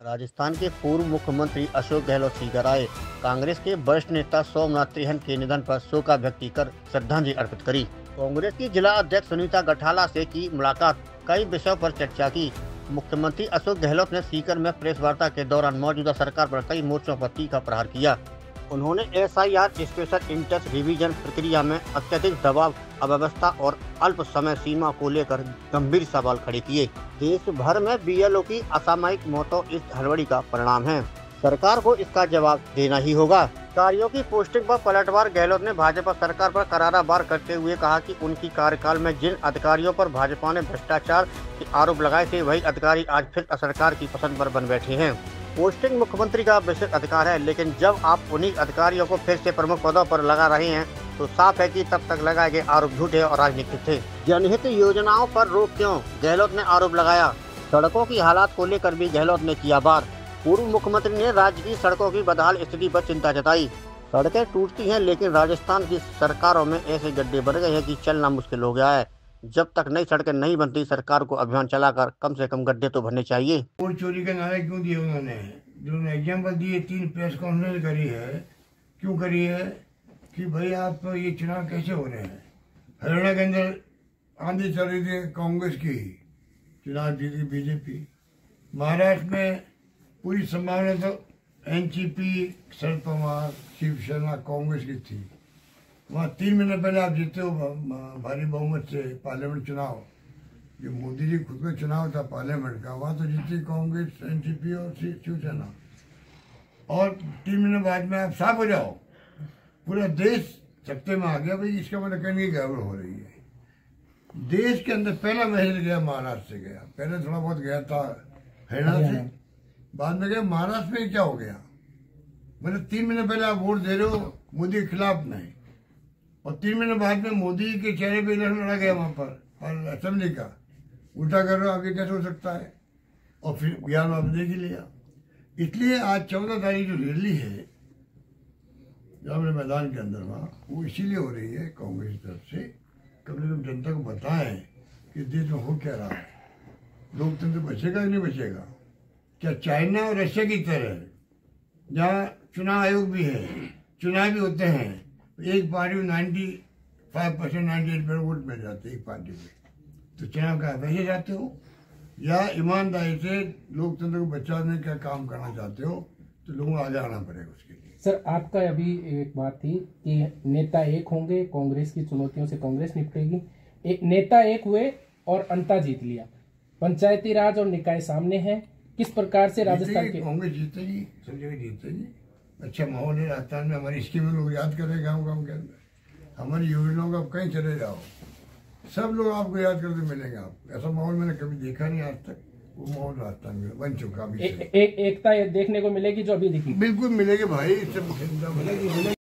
राजस्थान के पूर्व मुख्यमंत्री अशोक गहलोत सीकर आए। कांग्रेस के वरिष्ठ नेता सोमनाथ त्रिहन के निधन पर शोक व्यक्त कर श्रद्धांजलि अर्पित करी। कांग्रेस की जिला अध्यक्ष सुनीता गठाला से की मुलाकात, कई विषयों पर चर्चा की। मुख्यमंत्री अशोक गहलोत ने सीकर में प्रेस वार्ता के दौरान मौजूदा सरकार पर कई मोर्चों पर तीखा प्रहार किया। उन्होंने SIR स्पेशल इंटरेस्ट रिवीजन प्रक्रिया में अत्यधिक दबाव, अव्यवस्था और अल्प समय सीमा को लेकर गंभीर सवाल खड़े किए। देश भर में BLO की असामयिक मौतों इस हड़बड़ी का परिणाम है। सरकार को इसका जवाब देना ही होगा। कार्यों की पोस्टिंग पर पलटवार गहलोत ने भाजपा सरकार पर करारा वार करते हुए कहा कि उनकी कार्यकाल में जिन अधिकारियों पर भाजपा ने भ्रष्टाचार के आरोप लगाए थे, वही अधिकारी आज फिर सरकार की पसंद पर बन बैठे हैं। पोस्टिंग मुख्यमंत्री का विशेष अधिकार है, लेकिन जब आप उन्हीं अधिकारियों को फिर से प्रमुख पदों पर लगा रहे हैं तो साफ है कि तब तक लगाए गए आरोप झूठे और राजनीतिक थे। जनहित योजनाओं पर रोक क्यों, गहलोत ने आरोप लगाया। सड़कों की हालात को लेकर भी गहलोत ने किया वार। पूर्व मुख्यमंत्री ने राज्य की सड़कों की बदहाल स्थिति पर चिंता जताई। सड़कें टूटती हैं, लेकिन राजस्थान की सरकारों में ऐसे गड्ढे बढ़ गए हैं कि चलना मुश्किल हो गया है। जब तक नई सड़कें नहीं बनती, सरकार को अभियान चलाकर कम से कम गड्ढे तो भरने चाहिए। वोट चोरी का नारा क्यों दिया उन्होंने? जो एग्जाम्पल दिए, 3 प्रेस कॉन्फ्रेंस करी है, क्यों करी है कि भाई आप ये चुनाव कैसे हो रहे हैं। हरियाणा के अंदर आंधी चल रही थी कांग्रेस की, चुनाव जीती BJP। महाराष्ट्र में पूरी संभावना तो NCP, शरद पवार, शिवसेना, कांग्रेस की थी। वहाँ 3 महीने पहले आप जीते हो भारी बहुमत से पार्लियामेंट चुनाव। जो मोदी जी खुद का चुनाव था पार्लियामेंट का, वहाँ तो जीती कांग्रेस, NCP और शिवसेना। और 3 महीने बाद में आप साफ हो जाओ, पूरा देश सत्ते में आ गया। भाई इसका मतलब कहने की गड़बड़ हो रही है। देश के अंदर पहला मैसेज गया महाराष्ट्र से गया, पहले थोड़ा बहुत गया था हरियाणा से, बाद में गया महाराष्ट्र में। क्या हो गया? मतलब 3 महीने पहले आप वोट दे रहे हो मोदी के खिलाफ नहीं, और 3 महीने बाद में मोदी के चेहरे पे इलेक्शन लड़ा गया वहां पर असेंबली का। उल्टा कर रहे हो, आगे कैसे हो सकता है? और फिर बिहार में आपने देख ही लिया। इसलिए आज 14 तारीख जो रैली है जो हमारे मैदान के अंदर वहाँ, वो इसीलिए हो रही है कांग्रेस की तरफ से, कम से कम जनता को बताएं कि देश में हो क्या रहा है, लोकतंत्र बचेगा कि नहीं बचेगा। क्या चाइना और रशिया की तरह, जहाँ चुनाव आयोग भी है, चुनाव भी होते हैं, एक पार्टी में 95%, 98% वोट मिल जाते हैं एक पार्टी में, तो चुनाव का वैसे चाहते हो या ईमानदारी से लोकतंत्र को बचाने का काम करना चाहते हो, तो लोगों को आगे आना पड़ेगा उसके लिए। सर, आपका अभी एक बात थी कि नेता एक होंगे, कांग्रेस की चुनौतियों से कांग्रेस निपटेगी। एक नेता एक हुए और अंता जीत लिया, पंचायती राज और निकाय सामने है। किस प्रकार से राजस्थान के कांग्रेस जीतेगी, सब जगह जीतेगी। अच्छा माहौल है राजस्थान में, हमारी स्कीमें लोग याद कर रहे हैं गाँव गाँव के अंदर, हमारी योजनाओं का कहीं चले जाओ सब लोग आपको याद करते मिलेंगे। आपको ऐसा माहौल मैंने कभी देखा नहीं आज तक। वो माहौल राजस्थान में बन चुका। एकता देखने को मिलेगी जो अभी दिखी, बिल्कुल मिलेगी भाई, इससे